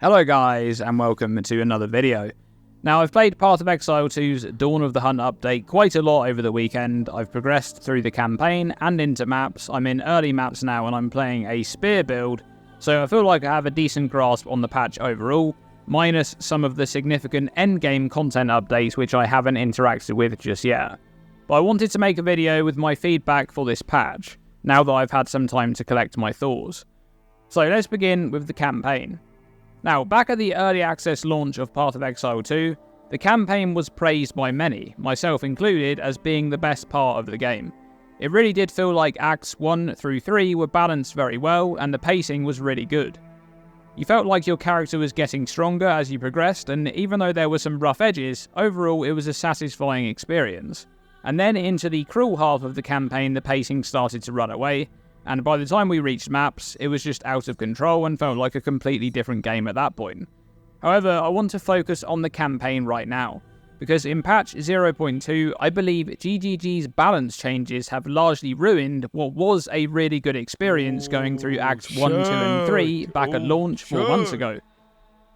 Hello guys, and welcome to another video. Now, I've played Path of Exile 2's Dawn of the Hunt update quite a lot over the weekend. I've progressed through the campaign and into maps. I'm in early maps now and I'm playing a spear build, so I feel like I have a decent grasp on the patch overall, minus some of the significant endgame content updates which I haven't interacted with just yet. But I wanted to make a video with my feedback for this patch, now that I've had some time to collect my thoughts. So let's begin with the campaign. Now, back at the early access launch of Path of Exile 2, the campaign was praised by many, myself included, as being the best part of the game. It really did feel like Acts 1 through 3 were balanced very well, and the pacing was really good. You felt like your character was getting stronger as you progressed, and even though there were some rough edges, overall it was a satisfying experience. And then into the cruel half of the campaign, the pacing started to run away, and by the time we reached maps, it was just out of control and felt like a completely different game at that point. However, I want to focus on the campaign right now, because in patch 0.2, I believe GGG's balance changes have largely ruined what was a really good experience going through Acts 1, 2 and 3 back at launch 4 months ago.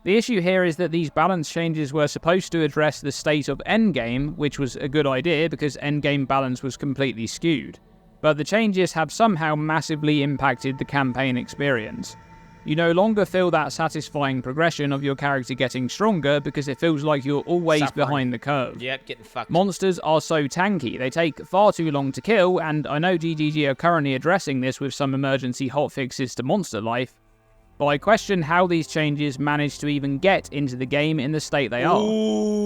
The issue here is that these balance changes were supposed to address the state of endgame, which was a good idea because endgame balance was completely skewed. But the changes have somehow massively impacted the campaign experience. You no longer feel that satisfying progression of your character getting stronger because it feels like you're always behind the curve. Yep, getting fucked. Monsters are so tanky, they take far too long to kill, and I know GGG are currently addressing this with some emergency hotfixes to monster life, but I question how these changes managed to even get into the game in the state they are.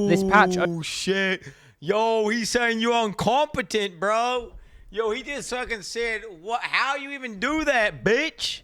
This patch... Oh, shit. Yo, he's saying you're incompetent, bro. Yo, he just fucking said, "What? How you even do that, bitch?"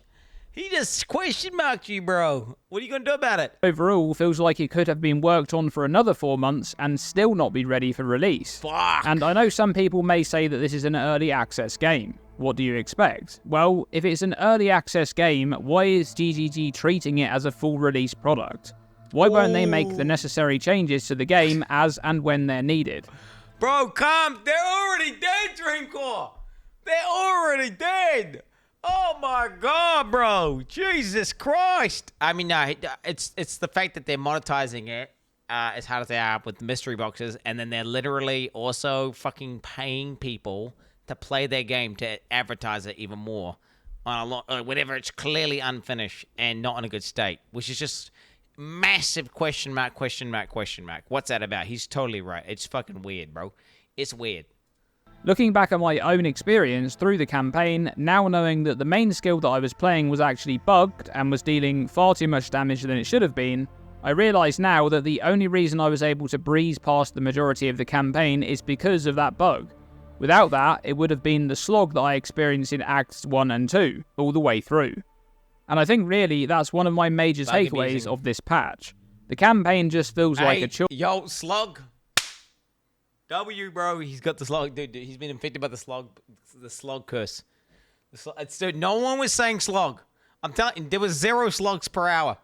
He just question marked you, bro. What are you gonna do about it? Overall, feels like it could have been worked on for another 4 months and still not be ready for release. Fuck. And I know some people may say that this is an early access game. What do you expect? Well, if it's an early access game, why is GGG treating it as a full release product? Why won't they make the necessary changes to the game as and when they're needed? Bro, come. They're already dead, Dreamcore. They're already dead. Oh, my God, bro. Jesus Christ. I mean, no, it's the fact that they're monetizing it as hard as they are with the mystery boxes, and then they're literally also fucking paying people to play their game to advertise it even more on a lot, whenever it's clearly unfinished and not in a good state, which is just... massive question mark. What's that about? He's totally right. It's fucking weird, bro. It's weird. Looking back at my own experience through the campaign, now knowing that the main skill that I was playing was actually bugged and was dealing far too much damage than it should have been, I realise now that the only reason I was able to breeze past the majority of the campaign is because of that bug. Without that, it would have been the slog that I experienced in Acts 1 and 2, all the way through. And I think really that's one of my major takeaways of this patch. The campaign just feels like a chore. Yo, slug. W, bro. He's got the slug. Dude, he's been infected by the slug curse. Dude, no one was saying slug. I'm telling you, there was 0 slugs per hour.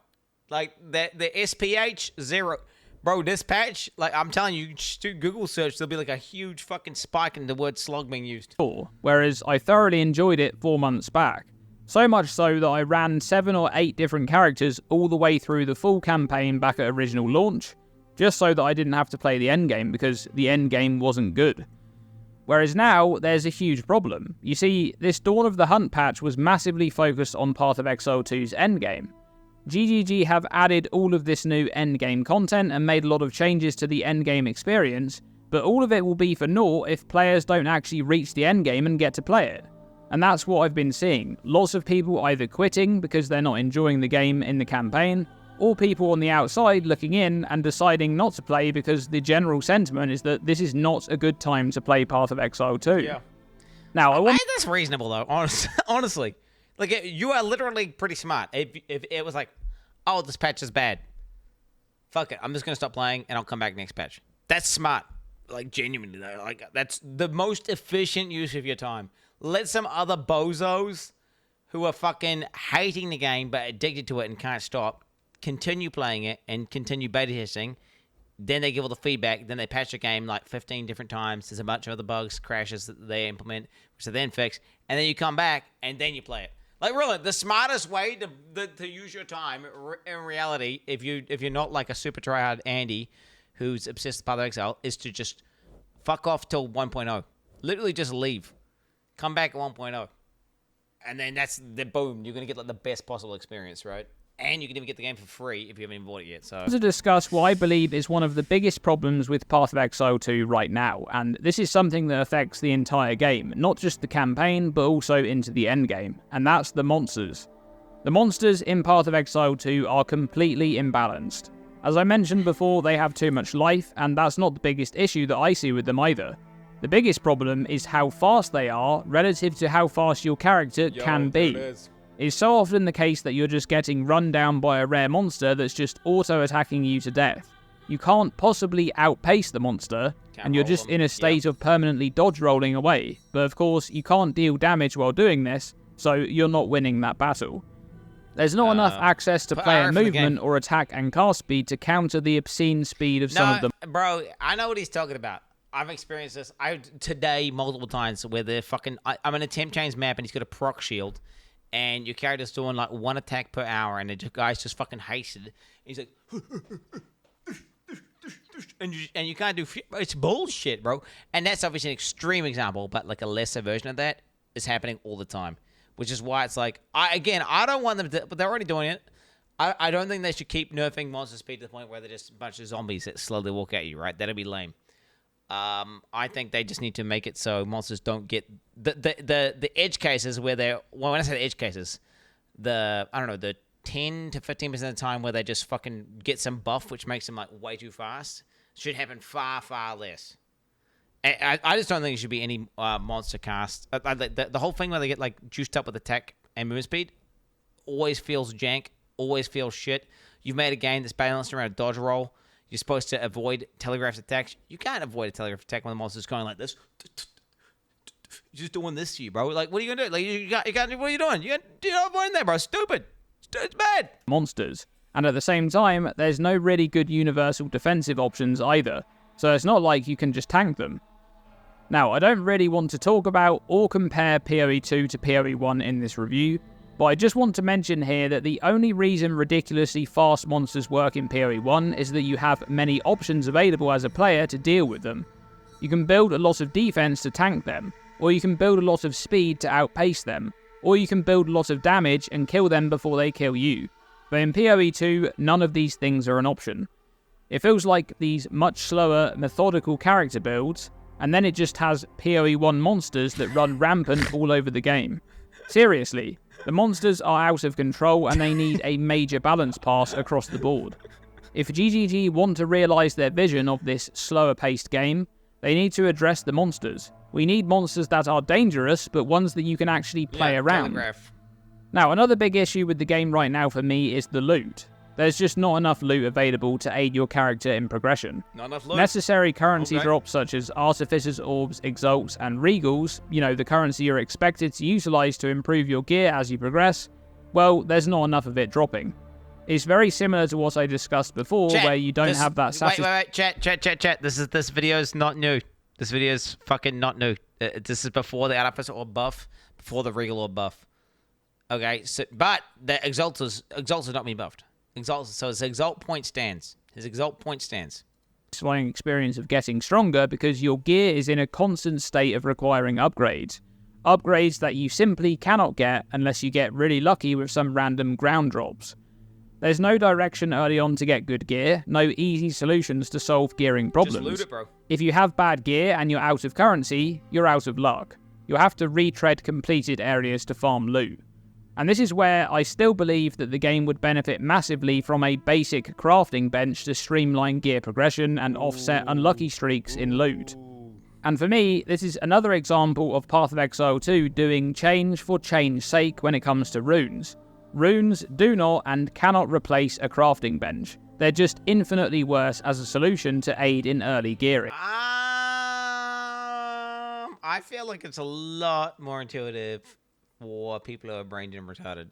Like, the SPH, 0. Bro, this patch, like, I'm telling you, just do Google search, there'll be like a huge fucking spike in the word slug being used. Whereas I thoroughly enjoyed it 4 months back. So much so that I ran 7 or 8 different characters all the way through the full campaign back at original launch, just so that I didn't have to play the endgame because the endgame wasn't good. Whereas now, there's a huge problem. You see, this Dawn of the Hunt patch was massively focused on Path of Exile 2's endgame. GGG have added all of this new endgame content and made a lot of changes to the endgame experience, but all of it will be for naught if players don't actually reach the endgame and get to play it. And that's what I've been seeing. Lots of people either quitting because they're not enjoying the game in the campaign, or people on the outside looking in and deciding not to play because the general sentiment is that this is not a good time to play Path of Exile 2. Yeah. Now, that's reasonable, though, honestly. Like, you are literally pretty smart. If it was like, oh, this patch is bad. Fuck it. I'm just going to stop playing, and I'll come back next patch. That's smart. Like, genuinely, though. Like, that's the most efficient use of your time. Let some other bozos who are fucking hating the game but addicted to it and can't stop continue playing it and continue beta testing. Then they give all the feedback. Then they patch the game like 15 different times. There's a bunch of other bugs, crashes that they implement, which they then fix. And then you come back and then you play it. Like, really, the smartest way to use your time in reality, if you're not like a super tryhard Andy who's obsessed with Path of Exile, is to just fuck off till 1.0. Literally just leave. Come back at 1.0. And then that's the boom. You're going to get like the best possible experience, right? And you can even get the game for free if you haven't even bought it yet. So to discuss what I believe is one of the biggest problems with Path of Exile 2 right now, and this is something that affects the entire game, not just the campaign, but also into the end game, and that's the monsters. The monsters in Path of Exile 2 are completely imbalanced. As I mentioned before, they have too much life, and that's not the biggest issue that I see with them either. The biggest problem is how fast they are relative to how fast your character can be. It's so often the case that you're just getting run down by a rare monster that's just auto-attacking you to death. You can't possibly outpace the monster, and you're just in a state of permanently dodge-rolling away. But of course, you can't deal damage while doing this, so you're not winning that battle. There's not enough access to player movement or attack and cast speed to counter the obscene speed of some of them. Bro, I know what he's talking about. I've experienced this today multiple times where they're fucking... I'm in a temp chains map and he's got a proc shield. And your character's doing like 1 attack per hour, and the guy's just fucking hasted. He's like, and you can't do. It's bullshit, bro. And that's obviously an extreme example, but like a lesser version of that is happening all the time, which is why it's like, I don't want them to, but they're already doing it. I don't think they should keep nerfing monster speed to the point where they're just a bunch of zombies that slowly walk at you, right? That'd be lame. I think they just need to make it so monsters don't get the edge cases where they're, well, when I say the edge cases, the 10 to 15% of the time where they just fucking get some buff which makes them like way too fast should happen far, far less. I just don't think there should be any monster cast. The whole thing where they get like juiced up with attack and movement speed always feels jank, always feels shit. You've made a game that's balanced around a dodge roll. You're supposed to avoid telegraphed attacks. You can't avoid a telegraphed attack when the monster's going like this. You're just doing this to you, bro. Like, what are you gonna do? Like, you got. What are you doing? You're not avoiding that, bro. Stupid. It's bad. Monsters, and at the same time, there's no really good universal defensive options either. So it's not like you can just tank them. Now, I don't really want to talk about or compare PoE 2 to PoE 1 in this review. But I just want to mention here that the only reason ridiculously fast monsters work in PoE 1 is that you have many options available as a player to deal with them. You can build a lot of defense to tank them, or you can build a lot of speed to outpace them, or you can build a lot of damage and kill them before they kill you. But in PoE 2, none of these things are an option. It feels like these much slower, methodical character builds, and then it just has PoE 1 monsters that run rampant all over the game. Seriously. The monsters are out of control and they need a major balance pass across the board. If GGG want to realise their vision of this slower paced game, they need to address the monsters. We need monsters that are dangerous, but ones that you can actually play around. Now, another big issue with the game right now for me is the loot. There's just not enough loot available to aid your character in progression. Not enough loot. Necessary currency drops such as Artificer's Orbs, Exalts, and Regals, the currency you're expected to utilise to improve your gear as you progress, well, there's not enough of it dropping. It's very similar to what I discussed before, where you don't have that satisfaction. Chat. This video is not new. This video is fucking not new. This is before the Artificer Orb buff, before the Regal Orb buff. Okay, but the Exalts are not being buffed. So his Exalt point stands. Satisfying experience of getting stronger because your gear is in a constant state of requiring upgrades. Upgrades that you simply cannot get unless you get really lucky with some random ground drops. There's no direction early on to get good gear, no easy solutions to solve gearing problems. Just loot it, bro. If you have bad gear and you're out of currency, you're out of luck. You'll have to retread completed areas to farm loot. And this is where I still believe that the game would benefit massively from a basic crafting bench to streamline gear progression and offset unlucky streaks in loot. And for me, this is another example of Path of Exile 2 doing change for change's sake when it comes to runes. Runes do not and cannot replace a crafting bench. They're just infinitely worse as a solution to aid in early gearing. I feel like it's a lot more intuitive for people who are brain and retarded.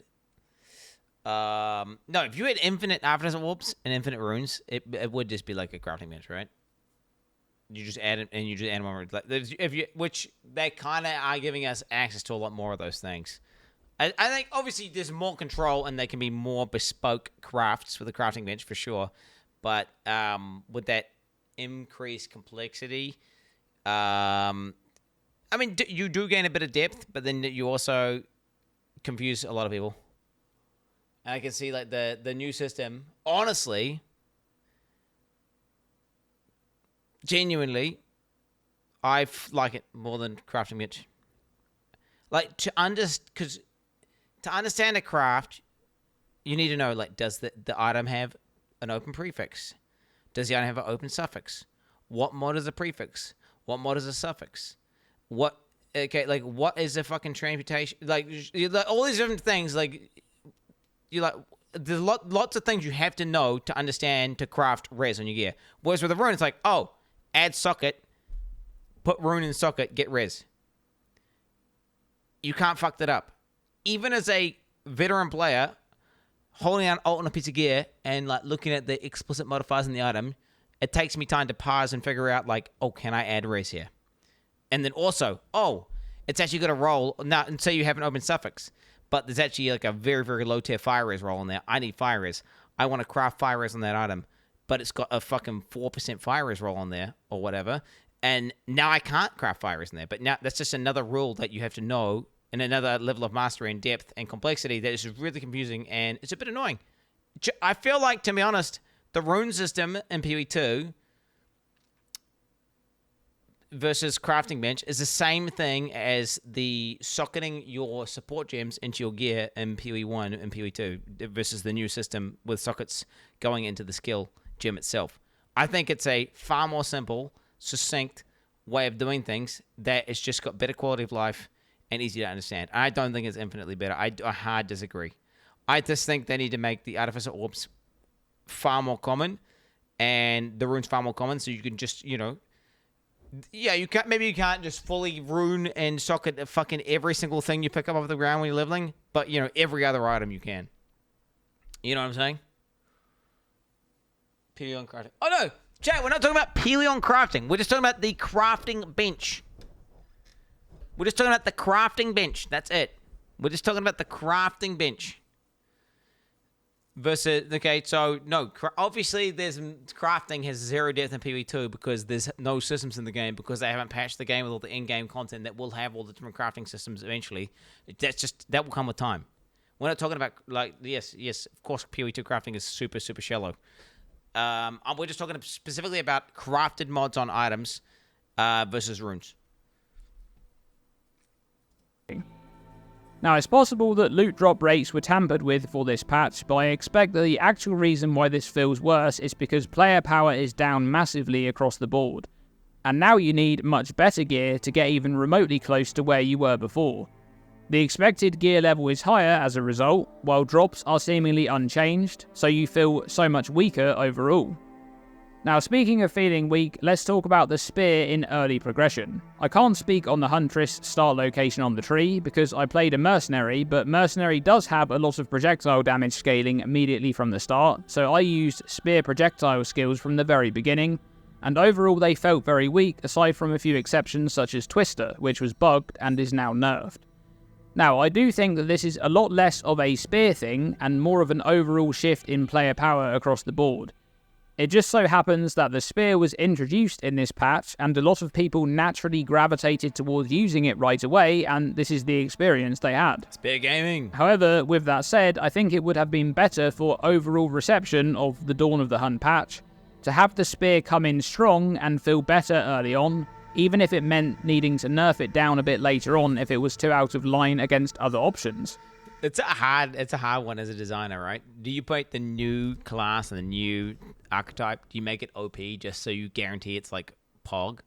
No, if you had infinite Artificer Orbs and infinite runes, it would just be like a crafting bench, right? You just add it, and you just add more. Like, which they kind of are giving us access to a lot more of those things. I think obviously there's more control and they can be more bespoke crafts with the crafting bench for sure. But with that increased complexity, I mean, you do gain a bit of depth, but then you also confuse a lot of people. And I can see like the new system, honestly, genuinely, I like it more than crafting bench. Like to understand a craft, you need to know like, does the item have an open prefix? Does the item have an open suffix? What mod is a prefix? What mod is a suffix? What is a fucking transmutation? Like all these different things. Like you like there's lots of things you have to know to understand to craft res on your gear. Whereas with a rune, it's like, oh, add socket, put rune in socket, get res. You can't fuck that up. Even as a veteran player, holding out alt on a piece of gear and like looking at the explicit modifiers in the item, it takes me time to pause and figure out like, oh, can I add res here? And then also, oh, it's actually got a roll. Now, and say you have an open suffix, but there's actually like a very, very low tier fire res roll in there. I need fire res. I want to craft fire res on that item, but it's got a fucking 4% fire res roll on there or whatever. And now I can't craft fire res in there. But now that's just another rule that you have to know and another level of mastery and depth and complexity that is really confusing and it's a bit annoying. I feel like, to be honest, the rune system in PoE 2 versus crafting bench is the same thing as the socketing your support gems into your gear in PoE 1 and PoE 2 versus the new system with sockets going into the skill gem itself. I think it's a far more simple, succinct way of doing things that it's just got better quality of life and easy to understand. I don't think it's infinitely better. I hard disagree. I just think they need to make the Artificer Orbs far more common and the runes far more common so you can just, yeah, you can't just fully rune and socket fucking every single thing you pick up off the ground when you're leveling, but, every other item you can. You know what I'm saying? Pelion crafting. Oh, no! Chat, we're not talking about Pelion crafting. We're just talking about the crafting bench. We're just talking about the crafting bench. That's it. We're just talking about the crafting bench. Versus, okay, so, no, obviously crafting has zero depth in PoE 2 because there's no systems in the game because they haven't patched the game with all the in-game content that will have all the different crafting systems eventually. That will come with time. We're not talking about, like, yes, of course, PoE 2 crafting is super, super shallow. We're just talking specifically about crafted mods on items versus runes. Now, it's possible that loot drop rates were tampered with for this patch, but I expect that the actual reason why this feels worse is because player power is down massively across the board, and now you need much better gear to get even remotely close to where you were before. The expected gear level is higher as a result, while drops are seemingly unchanged, so you feel so much weaker overall. Now, speaking of feeling weak, let's talk about the spear in early progression. I can't speak on the Huntress start location on the tree because I played a Mercenary, but Mercenary does have a lot of projectile damage scaling immediately from the start, so I used spear projectile skills from the very beginning, and overall they felt very weak aside from a few exceptions such as Twister, which was bugged and is now nerfed. Now, I do think that this is a lot less of a spear thing and more of an overall shift in player power across the board. It just so happens that the spear was introduced in this patch and a lot of people naturally gravitated towards using it right away, and this is the experience they had. Spear gaming. However, with that said, I think it would have been better for overall reception of the Dawn of the Hunt patch to have the spear come in strong and feel better early on, even if it meant needing to nerf it down a bit later on if it was too out of line against other options. It's a hard one as a designer, right? Do you put the new class and the new archetype, do you make it OP just so you guarantee it's like Pog?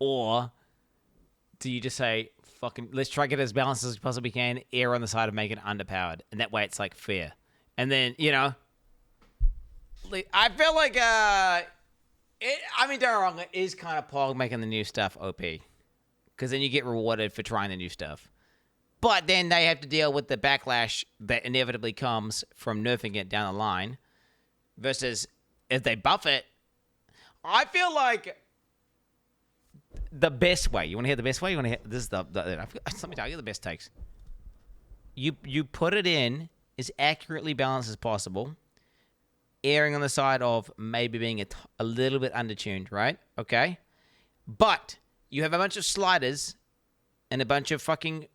Or do you just say, fucking, let's try to get it as balanced as we possibly can, err on the side of making it underpowered, and that way it's like fair. And then, I feel like, don't get me wrong, it is kind of Pog making the new stuff OP. Because then you get rewarded for trying the new stuff. But then they have to deal with the backlash that inevitably comes from nerfing it down the line. Versus if they buff it, I feel like the best way. You want to hear the best way? Let me tell you the best takes. You put it in as accurately balanced as possible, erring on the side of maybe being a little bit undertuned, right? Okay? But you have a bunch of sliders and a bunch of fucking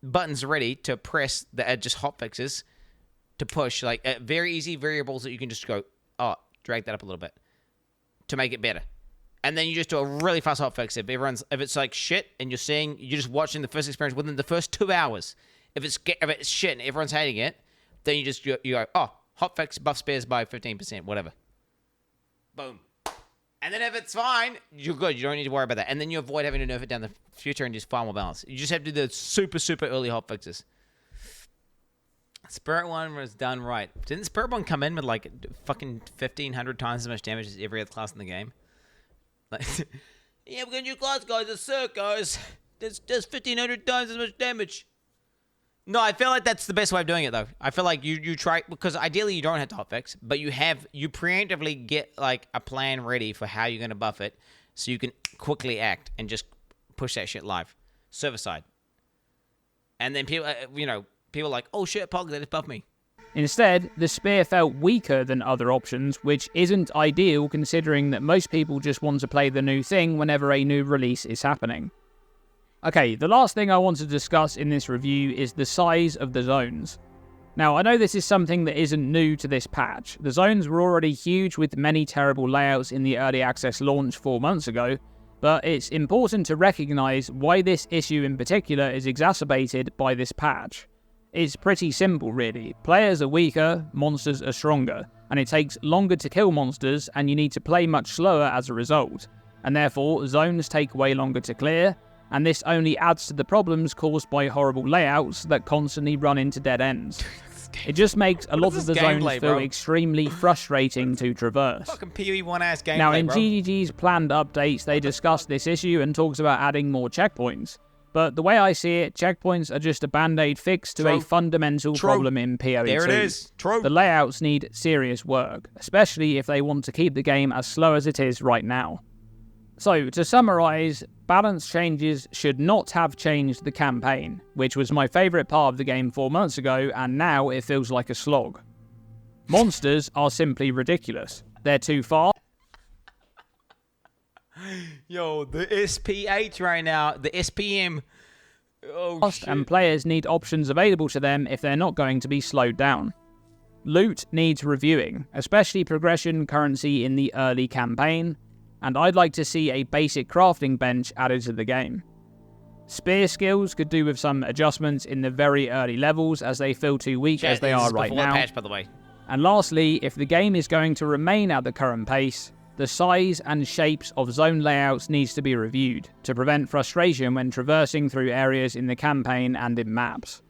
buttons ready to press that are just hotfixes to push, like very easy variables that you can just go, oh, drag that up a little bit to make it better. And then you just do a really fast hotfix. If it's like shit and you're just watching the first experience within the first 2 hours, if it's shit and everyone's hating it, then you go, oh, hotfix buff spares by 15%, whatever. Boom. And then if it's fine, you're good. You don't need to worry about that. And then you avoid having to nerf it down the future and just far more balance. You just have to do the super, super early hotfixes. Spirit 1 was done right. Didn't Spirit 1 come in with like fucking 1,500 times as much damage as every other class in the game? Like, yeah, we're going to do class, guys. It's Cirque, guys. There's 1,500 times as much damage. No, I feel like that's the best way of doing it, though. I feel like you try, because ideally you don't have to hotfix, but you preemptively get like a plan ready for how you're going to buff it so you can quickly act and just push that shit live. Server side. And then people, people are like, oh shit, Pog, they just buffed me. Instead, the spear felt weaker than other options, which isn't ideal considering that most people just want to play the new thing whenever a new release is happening. Okay, the last thing I want to discuss in this review is the size of the zones. Now, I know this is something that isn't new to this patch. The zones were already huge with many terrible layouts in the early access launch 4 months ago, but it's important to recognise why this issue in particular is exacerbated by this patch. It's pretty simple really. Players are weaker, monsters are stronger, and it takes longer to kill monsters and you need to play much slower as a result. And therefore, zones take way longer to clear, and this only adds to the problems caused by horrible layouts that constantly run into dead ends. It just makes a lot of the zones feel extremely frustrating to traverse. Fucking PoE 1-ass gameplay, now in GGG's planned updates they discuss this issue and talks about adding more checkpoints. But the way I see it, checkpoints are just a band-aid fix to a fundamental problem in PoE 2. There it is. True. The layouts need serious work, especially if they want to keep the game as slow as it is right now. So, to summarise, balance changes should not have changed the campaign, which was my favourite part of the game 4 months ago, and now it feels like a slog. Monsters are simply ridiculous. They're too fast. Yo, the SPH right now, the SPM. Oh, shit. And players need options available to them if they're not going to be slowed down. Loot needs reviewing, especially progression currency in the early campaign, and I'd like to see a basic crafting bench added to the game. Spear skills could do with some adjustments in the very early levels as they feel too weak as they are right now. Patch, by the way. And lastly, if the game is going to remain at the current pace, the size and shapes of zone layouts needs to be reviewed to prevent frustration when traversing through areas in the campaign and in maps.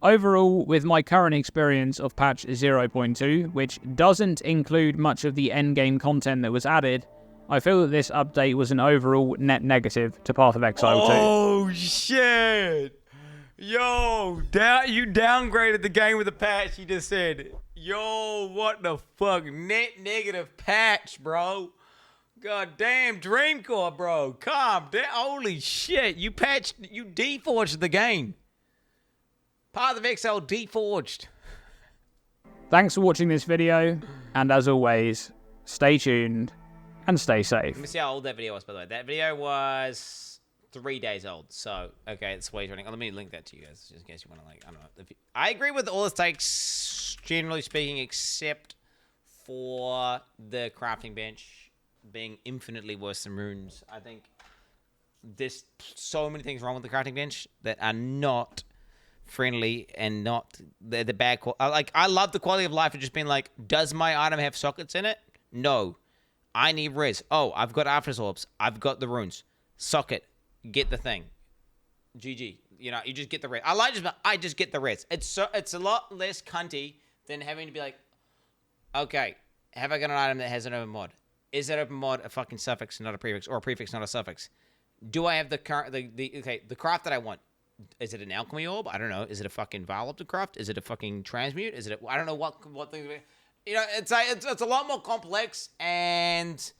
Overall, with my current experience of patch 0.2, which doesn't include much of the endgame content that was added, I feel that this update was an overall net negative to Path of Exile 2. Oh shit! Yo, you downgraded the game with a patch, you just said. Yo, what the fuck? Net negative patch, bro. God damn, Dreamcore, bro. Calm down. Holy shit. You deforged the game. Path of Exile deforged. Thanks for watching this video, and as always, stay tuned and stay safe. Let me see how old that video was, by the way. That video was 3 days old. So, okay, it's way running. Let me link that to you guys, just in case you want to, like, I don't know. I agree with all it takes, generally speaking, except for the crafting bench being infinitely worse than runes. I think there's so many things wrong with the crafting bench that are not friendly and not the bad quality. Like, I love the quality of life of just being like, does my item have sockets in it? No. I need res. Oh, I've got After's Orbs. I've got the runes. Socket. Get the thing. GG. You know, you just get the res. I just get the res. It's a lot less cunty than having to be like, okay, have I got an item that has an open mod? Is that open mod a fucking suffix, not a prefix, or a prefix, not a suffix? Do I have the craft that I want? Is it an alchemy orb? I don't know. Is it a fucking vial to craft? Is it a fucking transmute? Is it I don't know what thing. You know, it's a lot more complex and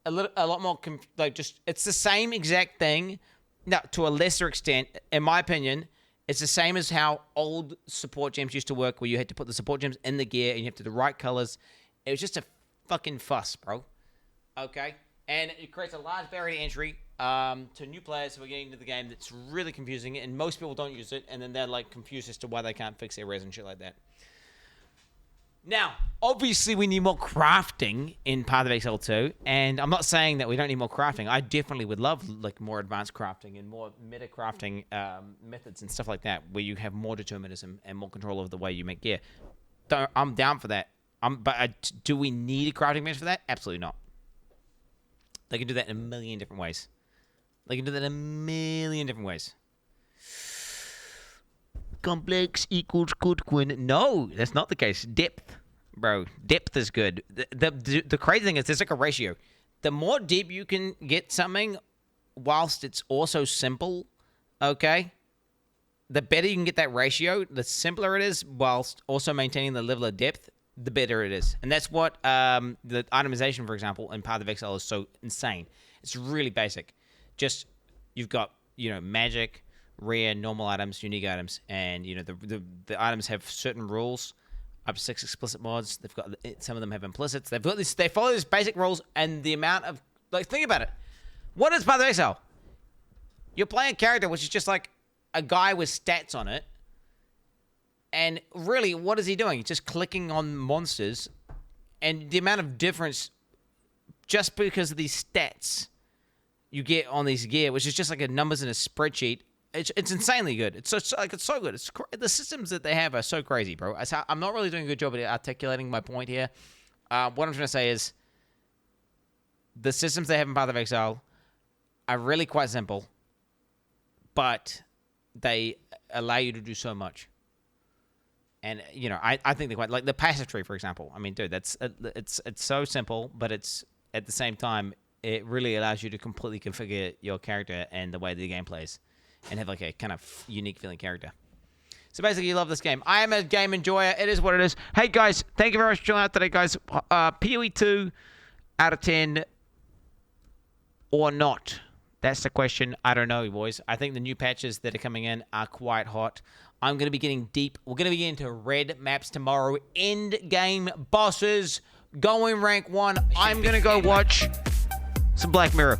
a lot more it's the same exact thing. Now, to a lesser extent, in my opinion, It's the same as how old support gems used to work, where you had to put the support gems in the gear and you have to do the right colors. It was just a fucking fuss, bro. Okay? And it creates a large barrier to entry to new players who are getting into the game that's really confusing, and most people don't use it, and then they're like confused as to why they can't fix their res and shit like that. Now, obviously, we need more crafting in Path of Exile 2, and I'm not saying that we don't need more crafting. I definitely would love like more advanced crafting and more meta crafting methods and stuff like that, where you have more determinism and more control over the way you make gear. I'm down for that. Do we need a crafting bench for that? Absolutely not. They can do that in a million different ways. Complex equals good, Quin. No, that's not the case. Depth, bro. Depth is good. The crazy thing is there's like a ratio. The more deep you can get something whilst it's also simple, okay, the better you can get that ratio. The simpler it is whilst also maintaining the level of depth, the better it is. And that's what the itemization, for example, in Path of Exile is so insane. It's really basic. Just, you've got, magic, rare, normal items, unique items, and the items have certain rules, up to 6 explicit mods. They've got, some of them have implicits. They follow these basic rules, and the amount of, think about it. What is Path of Exile? You're playing a character which is just like a guy with stats on it, and really, what is he doing? He's just clicking on monsters, and the amount of difference just because of these stats you get on these gear, which is just like a numbers in a spreadsheet. It's insanely good. It's so good. The systems that they have are so crazy, bro. I'm not really doing a good job at articulating my point here. What I'm trying to say is the systems they have in Path of Exile are really quite simple, but they allow you to do so much. And I think they're quite, like the passive tree, for example. I mean, dude, it's so simple, but it's at the same time it really allows you to completely configure your character and the way the game plays, and have like a kind of unique feeling character. So basically, you love this game. I am a game enjoyer. It is what it is. Hey guys, thank you very much for joining out today, guys. PoE 2 out of 10 or not? That's the question. I don't know, boys. I think the new patches that are coming in are quite hot. I'm going to be getting deep. We're going to be getting into red maps tomorrow. End game bosses. Going rank 1. I'm going to go watch some Black Mirror.